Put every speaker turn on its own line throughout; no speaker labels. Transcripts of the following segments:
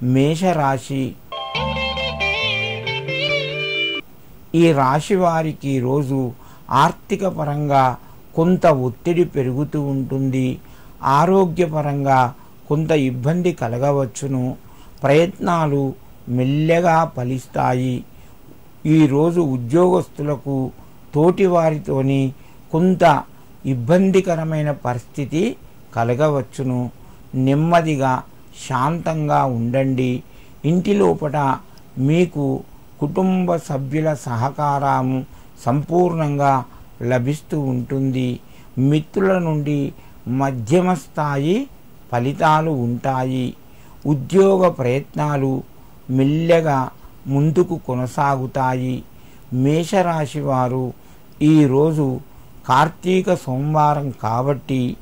మేషరాశి. ఈ రాశి వారికి రోజు ఆర్థిక పరంగా కొంత ఒత్తిడి పెరుగుతూ ఉంటుంది. ఆరోగ్యపరంగా కొంత ఇబ్బంది కలగవచ్చును. ప్రయత్నాలు మెల్లగా ఫలిస్తాయి. ఈరోజు ఉద్యోగస్తులకు తోటివారితోని కొంత ఇబ్బందికరమైన పరిస్థితి కలగవచ్చును. నెమ్మదిగా శాంతంగా ఉండండి. ఇంటి లోపల మీకు కుటుంబ సభ్యుల సహకారము సంపూర్ణంగా లభిస్తూ ఉంటుంది. మిత్రుల నుండి మధ్యమ స్థాయి ఫలితాలు ఉంటాయి. ఉద్యోగ ప్రయత్నాలు మెల్లగా ముందుకు కొనసాగుతాయి. మేషరాశి వారు ఈరోజు కార్తీక సోమవారం కాబట్టి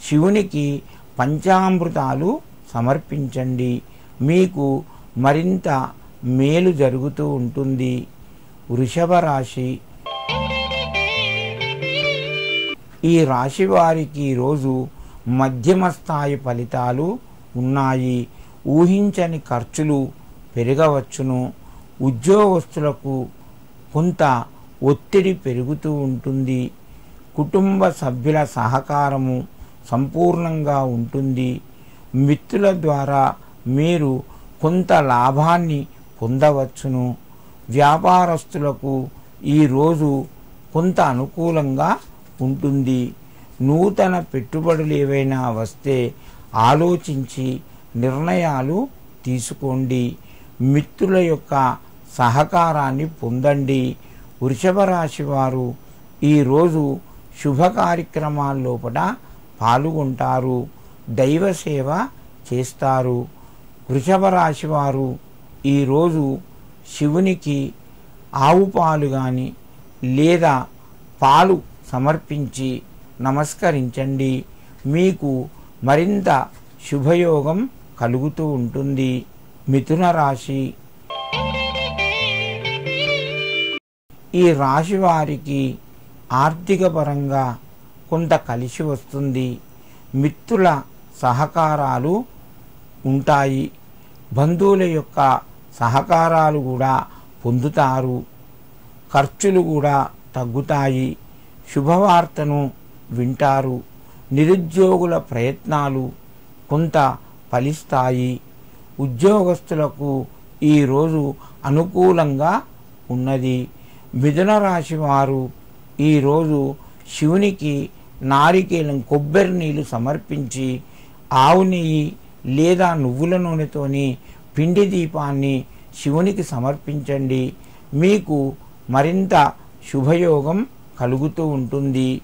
శివునికి పంచామృతాలు సమర్పించండి. మీకు మరింత మేలు జరుగుతూ ఉంటుంది. వృషభ రాశి. ఈ రాశి వారికి ఈరోజు మధ్యమ స్థాయి ఫలితాలు ఉన్నాయి. ఊహించని ఖర్చులు పెరగవచ్చును. ఉద్యోగస్తులకు కొంత ఒత్తిడి పెరుగుతూ ఉంటుంది. కుటుంబ సభ్యుల సహకారము సంపూర్ణంగా ఉంటుంది. మిత్రుల ద్వారా మీరు కొంత లాభాన్ని పొందవచ్చును. వ్యాపారస్తులకు ఈరోజు కొంత అనుకూలంగా ఉంటుంది. నూతన పెట్టుబడులు ఏవైనా వస్తే ఆలోచించి నిర్ణయాలు తీసుకోండి. మిత్రుల యొక్క సహకారాన్ని పొందండి. వృషభ రాశి వారు ఈరోజు శుభ కార్యక్రమాల్లోపల పాల్గొంటారు. దైవ సేవ చేస్తారు. వృషభ రాశి వారు ఈరోజు శివునికి ఆవు పాలు కానీ లేదా పాలు సమర్పించి నమస్కరించండి. మీకు మరింత శుభయోగం కలుగుతూ ఉంటుంది. మిథున రాశి. ఈ రాశి వారికి ఆర్థిక పరంగా కొంత కలిసి వస్తుంది. మిత్రుల సహకారాలు ఉంటాయి. బంధువుల యొక్క సహకారాలు కూడా పొందుతారు. ఖర్చులు కూడా తగ్గుతాయి. శుభవార్తను వింటారు. నిరుద్యోగుల ప్రయత్నాలు కొంత ఫలిస్తాయి. ఉద్యోగస్తులకు ఈరోజు అనుకూలంగా ఉన్నది. మిథున రాశి వారు ఈరోజు శివునికి నారికేలం కొబ్బరి నీళ్లు సమర్పించి ఆవు నెయ్యి లేదా నువ్వుల నూనెతోని పిండి దీపాన్ని శివునికి సమర్పించండి. మీకు మరింత శుభయోగం కలుగుతూ ఉంటుంది.